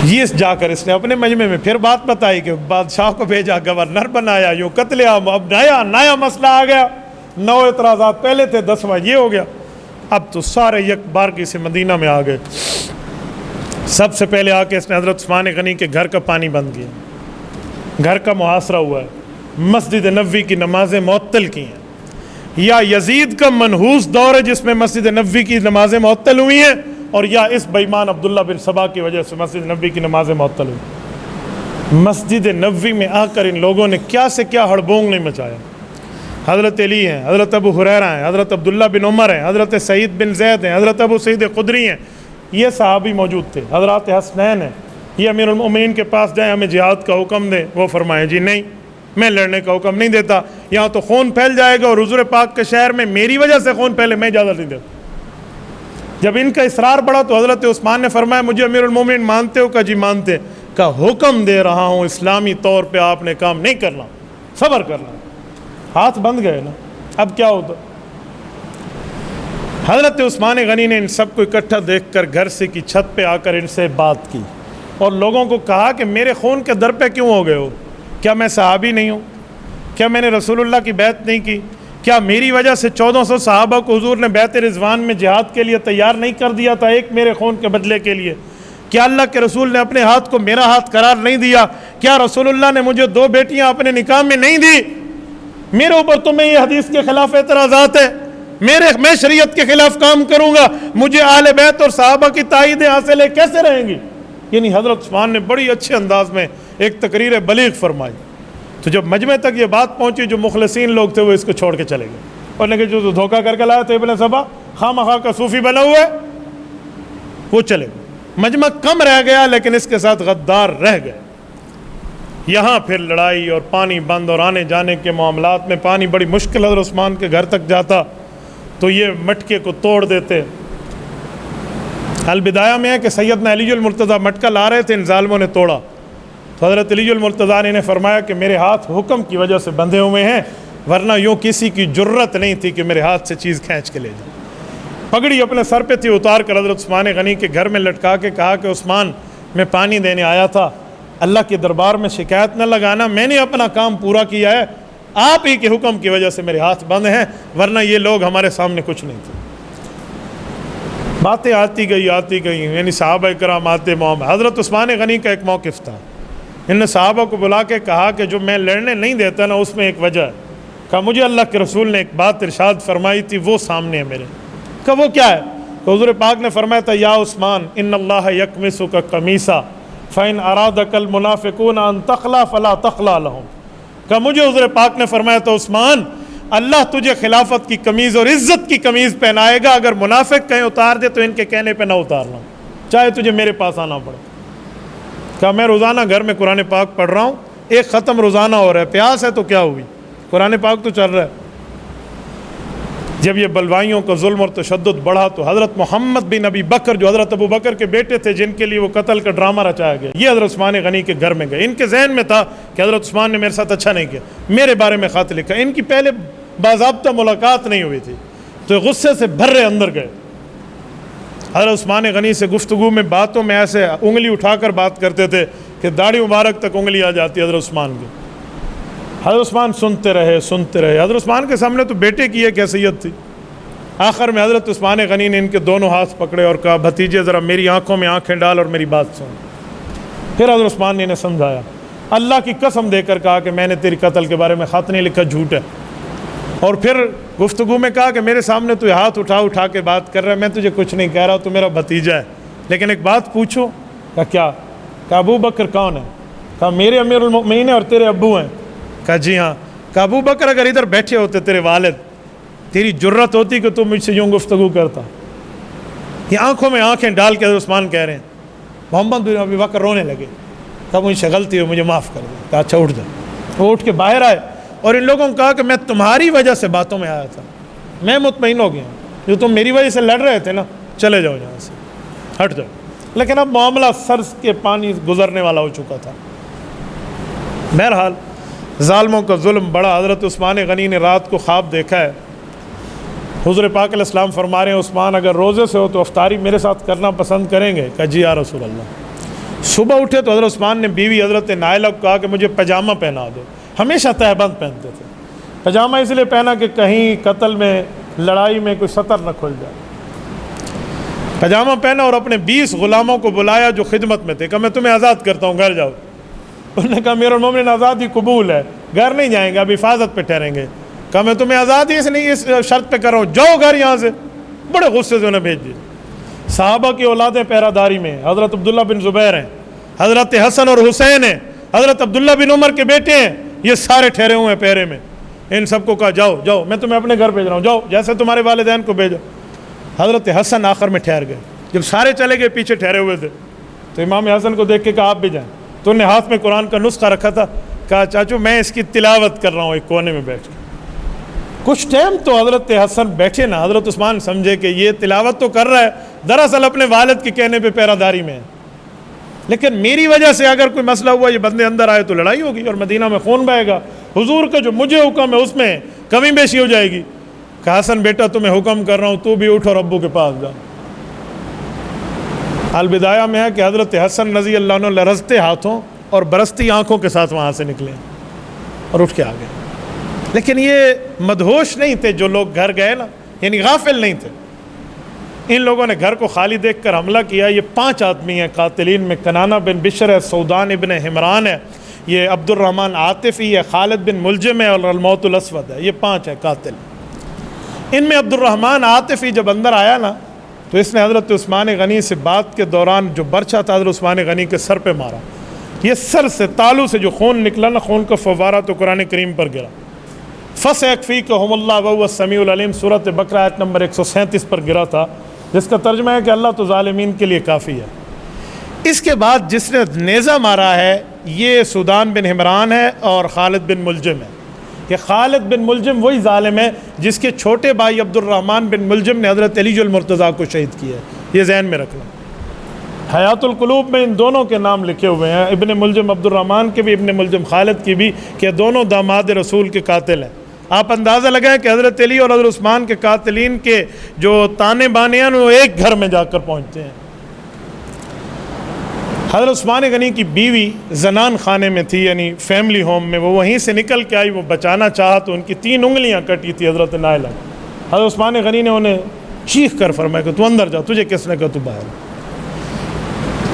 یہ جا کر اس نے اپنے مجمع میں پھر بات بتائی کہ بادشاہ کو بھیجا، گورنر بنایا، یوں قتل عام، اب نیا مسئلہ آ گیا، 9 اعتراضات پہلے تھے، 10واں یہ ہو گیا۔ اب تو سارے یک بارگی سے مدینہ میں آ گئے۔ سب سے پہلے آ کے اس نے حضرت عثمان غنی کے گھر کا پانی بند کیا، گھر کا محاصرہ ہوا ہے، مسجد نبوی کی نمازیں معطل کی ہیں۔ یا یزید کا منحوس دور ہے جس میں مسجد نبوی کی نمازیں معطل ہوئی ہیں، اور یا اس بےمان عبداللہ بن سبا کی وجہ سے مسجد نبوی کی نمازیں معطل ہوئی۔ مسجد نبوی میں آ کر ان لوگوں نے کیا سے کیا ہڑبونگ نہیں مچایا۔ حضرت علی ہیں، حضرت ابو ہریرہ ہیں، حضرت عبداللہ بن عمر ہیں، حضرت سعید بن زید ہیں، حضرت ابو سعید خدری ہیں، یہ صحابی موجود تھے۔ حضرات حسنین ہیں، یہ امیر المؤمنین کے پاس جائیں ہمیں جہاد کا حکم دیں، وہ فرمائیں جی نہیں، میں لڑنے کا حکم نہیں دیتا، یہاں تو خون پھیل جائے گا، اور حضور پاک کے شہر میں میری وجہ سے خون پھیلے، میں اجازت نہیں دیتا۔ جب ان کا اصرار بڑھا تو حضرت عثمان نے فرمایا مجھے امیر المومنین مانتے ہو؟ کہا جی مانتے۔ کہا حکم دے رہا ہوں اسلامی طور پہ آپ نے کام نہیں کرنا، صبر کرنا۔ ہاتھ بند گئے نا، اب کیا ہوتا؟ حضرت عثمان غنی نے ان سب کو اکٹھا دیکھ کر گھر سے کی چھت پہ آ کر ان سے بات کی، اور لوگوں کو کہا کہ میرے خون کے در پہ کیوں ہو گئے ہو؟ کیا میں صحابی نہیں ہوں؟ کیا میں نے رسول اللہ کی بیعت نہیں کی؟ کیا میری وجہ سے 1400 صحابہ کو حضور نے بیعت رضوان میں جہاد کے لیے تیار نہیں کر دیا تھا، ایک میرے خون کے بدلے کے لیے؟ کیا اللہ کے رسول نے اپنے ہاتھ کو میرا ہاتھ قرار نہیں دیا؟ کیا رسول اللہ نے مجھے 2 بیٹیاں اپنے نکاح میں نہیں دی؟ میرے اوپر تمہیں یہ حدیث کے خلاف اعتراضات ہیں، میں شریعت کے خلاف کام کروں گا، مجھے اہل بیت اور صحابہ کی تائیدیں حاصل ہے، کیسے رہیں گی؟ یعنی حضرت عثمان نے بڑی اچھے انداز میں ایک تقریر بلیغ فرمائی۔ تو جب مجمع تک یہ بات پہنچی، جو مخلصین لوگ تھے وہ اس کو چھوڑ کے چلے گئے، اور لیکن جو دھوکہ کر کے لایا تھے ابن سبا، خواہ مخواہ کا صوفی بنا ہوا ہے، وہ چلے گئے۔ مجمع کم رہ گیا لیکن اس کے ساتھ غدار رہ گئے۔ یہاں پھر لڑائی اور پانی بند اور آنے جانے کے معاملات میں پانی بڑی مشکل حضرت عثمان کے گھر تک جاتا تو یہ مٹکے کو توڑ دیتے۔ البدایہ میں ہے کہ سیدنا علی المرتضیٰ مٹکا لا رہے تھے، ان ظالموں نے توڑا، تو حضرت علی المرتضیٰ نے انہیں فرمایا کہ میرے ہاتھ حکم کی وجہ سے بندھے ہوئے ہیں، ورنہ یوں کسی کی جرت نہیں تھی کہ میرے ہاتھ سے چیز کھینچ کے لے جائے۔ پگڑی اپنے سر پہ تھی، اتار کر حضرت عثمان غنی کے گھر میں لٹکا کے کہا کہ عثمان، میں پانی دینے آیا تھا، اللہ کے دربار میں شکایت نہ لگانا، میں نے اپنا کام پورا کیا ہے، آپ ہی کے حکم کی وجہ سے میرے ہاتھ بند ہیں، ورنہ یہ لوگ ہمارے سامنے کچھ نہیں تھے۔ باتیں آتی گئی، یعنی صحابہ کرام آتے محمد۔ حضرت عثمان غنی کا ایک موقف تھا، ان نے صحابہ کو بلا کے کہا کہ جو میں لڑنے نہیں دیتا نا، اس میں ایک وجہ ہے۔ کہا مجھے اللہ کے رسول نے ایک بات ارشاد فرمائی تھی، وہ سامنے ہے میرے۔ کہا وہ کیا ہے؟ تو حضور پاک نے فرمایا تھا یا عثمان ان اللہ یکمسک قمیصا فإن أرادك المنافقون أن تخلع فلا تخلع لهم۔ کہ مجھے حضور پاک نے فرمایا تھا عثمان، اللہ تجھے خلافت کی قمیض اور عزت کی قمیض پہنائے گا، اگر منافق کہیں اتار دے تو ان کے کہنے پہ نہ اتارنا، چاہے تجھے میرے پاس آنا پڑے۔ کہ میں روزانہ گھر میں قرآن پاک پڑھ رہا ہوں، ایک ختم روزانہ ہو رہا ہے، پیاس ہے تو کیا ہوئی، قرآن پاک تو چل رہا ہے۔ جب یہ بلوائیوں کا ظلم اور تشدد بڑھا تو حضرت محمد بن ابی بکر، جو حضرت ابو بکر کے بیٹے تھے جن کے لیے وہ قتل کا ڈرامہ رچایا گیا، یہ حضرت عثمان غنی کے گھر میں گئے۔ ان کے ذہن میں تھا کہ حضرت عثمان نے میرے ساتھ اچھا نہیں کیا، میرے بارے میں خط لکھا۔ ان کی پہلے باضابطہ ملاقات نہیں ہوئی تھی تو غصے سے بھرے اندر گئے۔ حضرت عثمان غنی سے گفتگو میں باتوں میں ایسے انگلی اٹھا کر بات کرتے تھے کہ داڑھی مبارک تک انگلی آ جاتی حضرت عثمان کی۔ حضرت عثمان سنتے رہے۔ حضرت عثمان کے سامنے تو بیٹے کی ایک حیثیت تھی۔ آخر میں حضرت عثمان غنی نے ان کے دونوں ہاتھ پکڑے اور کہا بھتیجے ذرا میری آنکھوں میں آنکھیں ڈال اور میری بات سن۔ پھر حضرت عثمان نے انہیں سمجھایا، اللہ کی قسم دے کر کہا کہ میں نے تیری قتل کے بارے میں خط نہیں لکھا، جھوٹ ہے۔ اور پھر گفتگو میں کہا کہ میرے سامنے تو ہاتھ اٹھا کے بات کر رہا ہے، میں تجھے کچھ نہیں کہہ رہا، تو میرا بھتیجا ہے، لیکن ایک بات پوچھو۔ کہا کیا؟ کہا ابو بکر کون ہے؟ کہا میرے امیر المؤمنین اور تیرے ابو ہیں۔ کہا جی ہاں۔ کہا ابو بکر اگر ادھر بیٹھے ہوتے تیرے والد، تیری جرت ہوتی کہ تم مجھ سے یوں گفتگو کرتا؟ یہ آنکھوں میں آنکھیں ڈال کے حضرت عثمان کہہ رہے ہیں محمد بن ابی بکر رونے لگے، کہا مجھ سے غلطی ہو، مجھے معاف کر دو۔ کہا اچھا اٹھ جاؤ۔ وہ اٹھ کے باہر آئے اور ان لوگوں نے کہا کہ میں تمہاری وجہ سے باتوں میں آیا تھا، میں مطمئن ہو گیا ہوں، جو تم میری وجہ سے لڑ رہے تھے نا، چلے جاؤ یہاں سے، ہٹ جاؤ۔ لیکن اب معاملہ سر کے پانی گزرنے والا ہو چکا تھا۔ بہرحال ظالموں کا ظلم بڑا۔ حضرت عثمان غنی نے رات کو خواب دیکھا ہے، حضور پاک علیہ السلام فرما رہے ہیں عثمان اگر روزے سے ہو تو افطاری میرے ساتھ کرنا پسند کریں گے؟ کہا جی یا رسول اللہ۔ صبح اٹھے تو حضرت عثمان نے بیوی حضرت نائلہ کو کہا کہ مجھے پاجامہ پہنا دو۔ ہمیشہ تہبند پہنتے تھے، پاجامہ اس لیے پہنا کہ کہیں قتل میں، لڑائی میں کوئی سطر نہ کھل جائے۔ پاجامہ پہنا اور اپنے 20 غلاموں کو بلایا جو خدمت میں تھے، کہا میں تمہیں آزاد کرتا ہوں، گھر جاؤ۔ انہوں نے کہا امیر المومنین آزادی قبول ہے، گھر نہیں جائیں گے، اب حفاظت پہ ٹھہریں گے۔ کہا میں تمہیں آزادی اس شرط پہ کر رہا ہوں، جاؤ گھر یہاں سے۔ بڑے غصے سے انہیں بھیج دیا۔ صحابہ کی اولادیں پہرہ داری میں، حضرت عبداللہ بن زبیر ہیں، حضرت حسن اور حسین ہیں، حضرت عبداللہ بن عمر کے بیٹے ہیں، یہ سارے ٹھہرے ہوئے ہیں پہرے میں۔ ان سب کو کہا جاؤ جاؤ، میں تمہیں اپنے گھر بھیج رہا ہوں، جاؤ جیسے تمہارے والدین کو بھیجو۔ حضرت حسن آخر میں ٹھہر گئے، جب سارے چلے گئے پیچھے ٹھہرے ہوئے تھے تو امام حسن کو دیکھ کے کہا آپ بھی جائیں۔ تو انہوں نے ہاتھ میں قرآن کا نسخہ رکھا تھا، کہا چاچو میں اس کی تلاوت کر رہا ہوں ایک کونے میں بیٹھ کے۔ کچھ ٹائم تو حضرت حسن بیٹھے نا، حضرت عثمان سمجھے کہ یہ تلاوت تو کر رہا ہے، دراصل اپنے والد کے کہنے پہ پہرہ داری میں ہے، لیکن میری وجہ سے اگر کوئی مسئلہ ہوا، یہ بندے اندر آئے تو لڑائی ہوگی اور مدینہ میں خون بہے گا، حضور کا جو مجھے حکم ہے اس میں کمی بیشی ہو جائے گی۔ کہا حسن بیٹا تمہیں حکم کر رہا ہوں، تو بھی اٹھ اور ابو کے پاس جا۔ البدایہ میں ہے کہ حضرت حسن رضی اللہ عنہ لرزتے ہاتھوں اور برستی آنکھوں کے ساتھ وہاں سے نکلے اور اٹھ کے آ گئے۔ لیکن یہ مدہوش نہیں تھے جو لوگ گھر گئے نا، یعنی غافل نہیں تھے۔ ان لوگوں نے گھر کو خالی دیکھ کر حملہ کیا۔ یہ 5 آدمی ہیں قاتلین میں، کنانہ بن بشر ہے، سودان ابن حمران ہے، یہ عبد الرحمن عاطفی ہے، خالد بن ملجم ہے اور الموت الاسود ہے۔ یہ 5 ہیں قاتل۔ ان میں عبد الرحمن عاطفی جب اندر آیا نا تو اس نے حضرت عثمان غنی سے بات کے دوران جو برچہ تھا حضرت عثمان غنی کے سر پہ مارا۔ یہ سر سے تالو سے جو خون نکلا نا، خون کا فوارہ تو قرآن کریم پر گرا۔ فَسَيَكْفِيكَهُمُ اللَّهُ وَهُوَ السَّمِيعُ الْعَلِيمُ سورۃ بقرہ آیت نمبر 137 پر گرا تھا، جس کا ترجمہ ہے کہ اللہ تو ظالمین کے لیے کافی ہے۔ اس کے بعد جس نے نیزہ مارا ہے یہ سودان بن حمران ہے اور خالد بن ملجم ہے۔ کہ خالد بن ملجم وہی ظالم ہے جس کے چھوٹے بھائی عبد الرحمن بن ملجم نے حضرت علی المرتضیٰ کو شہید کیا ہے، یہ ذہن میں رکھنا۔ حیات القلوب میں ان دونوں کے نام لکھے ہوئے ہیں، ابن ملجم عبد الرحمن کے بھی، ابن ملجم خالد کی بھی، کہ دونوں داماد رسول کے قاتل ہیں۔ آپ اندازہ لگائیں کہ حضرت علی اور حضرت عثمان کے قاتلین کے جو تانے بانے ہیں وہ ایک گھر میں جا کر پہنچتے ہیں۔ حضرت عثمان غنی کی بیوی زنان خانے میں تھی، یعنی فیملی ہوم میں، وہ وہیں سے نکل کے آئی، وہ بچانا چاہا تو ان کی 3 انگلیاں کٹی تھی حضرت نائلہ۔ حضرت عثمان غنی نے انہیں چیخ کر فرمایا کہ تو اندر جا، تجھے کس نے کہا تو باہر۔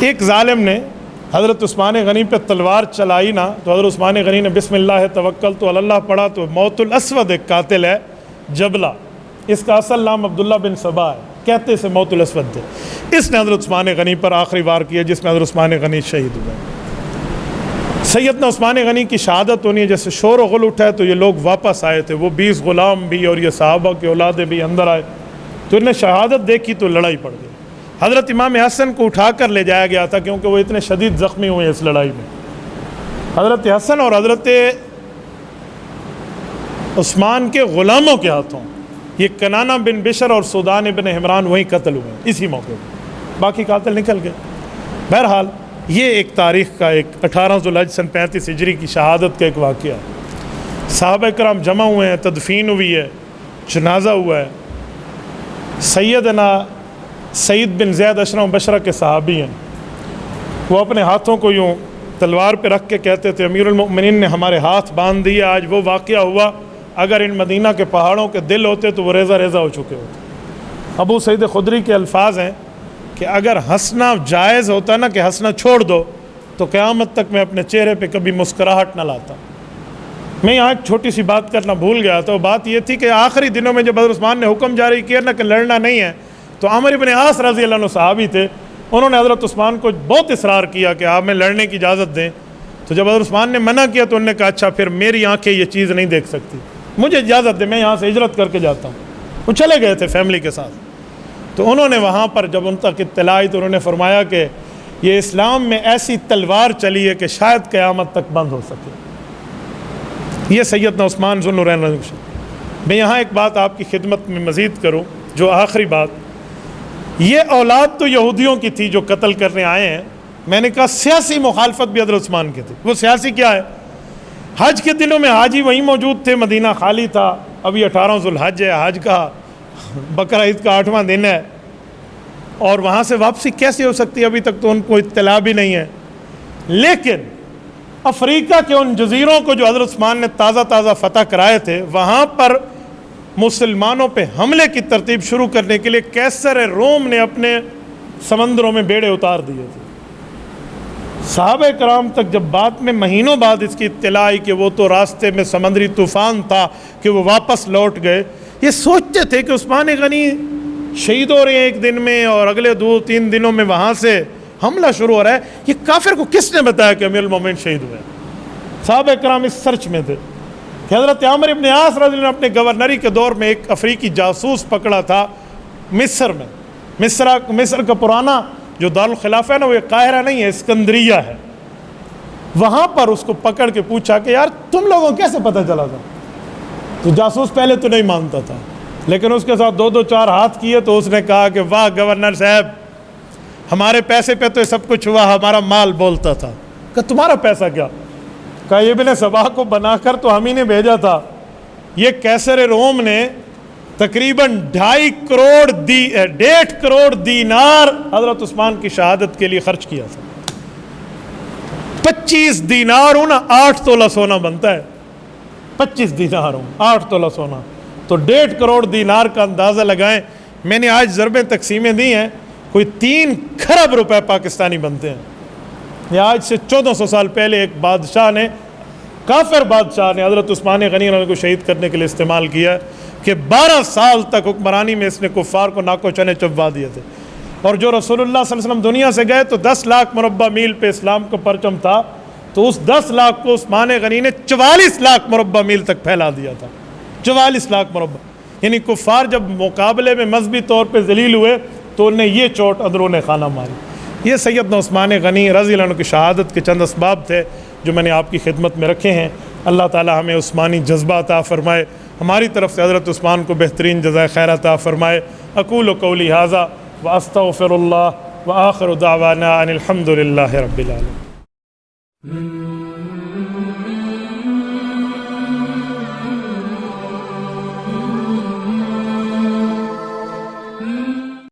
ایک ظالم نے حضرت عثمان غنی پہ تلوار چلائی نا تو حضرت عثمان غنی نے بسم اللہ توکلت علی اللہ پڑھا تو موت الاسود ایک قاتل ہے جبلہ، اس کا اصل نام عبداللہ بن سبا ہے، کہتے سے موت الاسود تھے، اس نے حضرت عثمان غنی پر آخری وار کیا جس میں حضرت عثمان غنی شہید ہوئے۔ سیدنا عثمان غنی کی شہادت ہونی ہے، جیسے شور و غل اٹھا ہے تو یہ لوگ واپس آئے تھے، وہ 20 غلام بھی اور یہ صحابہ کی اولادیں بھی اندر آئے تو انہیں شہادت دیکھی تو لڑائی پڑ گئی۔ حضرت امام حسن کو اٹھا کر لے جایا گیا تھا کیونکہ وہ اتنے شدید زخمی ہوئے اس لڑائی میں۔ حضرت حسن اور حضرت عثمان کے غلاموں کے ہاتھوں یہ کنانہ بن بشر اور سودان بن حمران وہیں قتل ہوئے اسی موقع پر، باقی قاتل نکل گئے۔ بہرحال یہ ایک تاریخ کا، ایک 18 ذوالحج سن 35 ہجری کی شہادت کا ایک واقعہ۔ صحابہ کرام جمع ہوئے ہیں، تدفین ہوئی ہے، جنازہ ہوا ہے۔ سیدنا سعید بن زید اشرم بشرہ کے صحابی ہیں، وہ اپنے ہاتھوں کو یوں تلوار پہ رکھ کے کہتے تھے امیر المؤمنین نے ہمارے ہاتھ باندھ دیے، آج وہ واقعہ ہوا، اگر ان مدینہ کے پہاڑوں کے دل ہوتے تو وہ ریزہ ریزہ ہو چکے ہوتے۔ ابو سعید خدری کے الفاظ ہیں کہ اگر ہنسنا جائز ہوتا نا کہ ہنسنا چھوڑ دو تو قیامت تک میں اپنے چہرے پہ کبھی مسکراہٹ نہ لاتا۔ میں یہاں ایک چھوٹی سی بات کرنا بھول گیا تھا، وہ بات یہ تھی کہ آخری دنوں میں جب حضرت عثمان نے حکم جاری کیا نا کہ لڑنا نہیں ہے تو عامر بن عاص رضی اللہ عنہ صحابی تھے، انہوں نے حضرت عثمان کو بہت اصرار کیا کہ آپ میں لڑنے کی اجازت دیں۔ تو جب حضرت عثمان نے منع کیا تو انہوں نے کہا اچھا پھر میری آنکھیں یہ چیز نہیں دیکھ سکتی، مجھے اجازت دے، میں یہاں سے ہجرت کر کے جاتا ہوں۔ وہ چلے گئے تھے فیملی کے ساتھ، تو انہوں نے وہاں پر جب ان تک اطلاع آئی تو انہوں نے فرمایا کہ یہ اسلام میں ایسی تلوار چلی ہے کہ شاید قیامت تک بند ہو سکے۔ یہ سیدنا عثمان ذو النورین رضی اللہ عنہ۔ میں یہاں ایک بات آپ کی خدمت میں مزید کروں، جو آخری بات، یہ اولاد تو یہودیوں کی تھی جو قتل کرنے آئے ہیں۔ میں نے کہا سیاسی مخالفت بھی حضرت عثمان کی تھی۔ وہ سیاسی کیا ہے؟ حج کے دنوں میں حاجی وہیں موجود تھے، مدینہ خالی تھا۔ ابھی 18 ذوالحج ہے، حج کا بقرہ عید کا 8واں دن ہے، اور وہاں سے واپسی کیسے ہو سکتی ہے؟ ابھی تک تو ان کو اطلاع بھی نہیں ہے۔ لیکن افریقہ کے ان جزیروں کو جو حضرت عثمان نے تازہ فتح کرائے تھے، وہاں پر مسلمانوں پہ حملے کی ترتیب شروع کرنے کے لیے قیصر روم نے اپنے سمندروں میں بیڑے اتار دیے تھے۔ صحابہ کرام تک جب بعد میں مہینوں بعد اس کی اطلاع آئی کہ وہ تو راستے میں سمندری طوفان تھا کہ وہ واپس لوٹ گئے، یہ سوچتے تھے کہ عثمان غنی شہید ہو رہے ہیں ایک دن میں، اور اگلے 2-3 دنوں میں وہاں سے حملہ شروع ہو رہا ہے، یہ کافر کو کس نے بتایا کہ امیر المومنین شہید ہوئے؟ صحابہ کرام اس سرچ میں تھے کہ حضرت عامر ابن عاص رضی اللہ عنہ نے اپنے گورنری کے دور میں ایک افریقی جاسوس پکڑا تھا مصر میں۔ مصر کا پرانا جو دارالخلافہ ہے نا، وہ قاہرہ نہیں ہے، اسکندریہ ہے۔ وہاں پر اس کو پکڑ کے پوچھا کہ یار تم لوگوں کو کیسے پتہ چلا تھا؟ تو جاسوس پہلے تو نہیں مانتا تھا، لیکن اس کے ساتھ 2-4 ہاتھ کیے تو اس نے کہا کہ واہ گورنر صاحب، ہمارے پیسے پہ تو یہ سب کچھ ہوا، ہمارا مال بولتا تھا۔ کہ تمہارا پیسہ کیا؟ کہا ابن سبا کو بنا کر تو ہم ہی نے بھیجا تھا۔ یہ قیصر روم نے تقریباً 1.5 کروڑ دینار حضرت عثمان کی شہادت کے لیے خرچ کیا تھا۔ 25 دینار ہو نا 8 تولہ سونا بنتا ہے، 25 دینار ہو 8 تولہ سونا، تو 1.5 کروڑ دینار کا اندازہ لگائیں۔ میں نے آج ضربیں تقسیمیں دی ہیں، کوئی 3 کھرب روپے پاکستانی بنتے ہیں۔ یہ آج سے 1400 سال پہلے ایک بادشاہ نے، کافر بادشاہ نے حضرت عثمان غنی رضی اللہ عنہ کو شہید کرنے کے لیے استعمال کیا کہ 12 سال تک حکمرانی میں اس نے کفار کو ناکو چنے چبوا دیے تھے۔ اور جو رسول اللہ صلی اللہ علیہ وسلم دنیا سے گئے تو 10 لاکھ مربع میل پہ اسلام کا پرچم تھا، تو اس 10 لاکھ کو عثمان غنی نے 44 لاکھ مربع میل تک پھیلا دیا تھا۔ 44 لاکھ مربع، یعنی کفار جب مقابلے میں مذہبی طور پہ ذلیل ہوئے تو انہیں یہ چوٹ اندرون خانہ ماری۔ یہ سیدنا عثمان غنی رضی اللہ عنہ کی شہادت کے چند اسباب تھے جو میں نے آپ کی خدمت میں رکھے ہیں۔ اللہ تعالی ہمیں عثمانی جذبہ عطا فرمائے، ہماری طرف سے حضرت عثمان کو بہترین جزائے خیر عطا فرمائے۔ اقول قولی ھذا واستغفر اللہ وآخر دعوانا ان الحمد للہ رب العالمین۔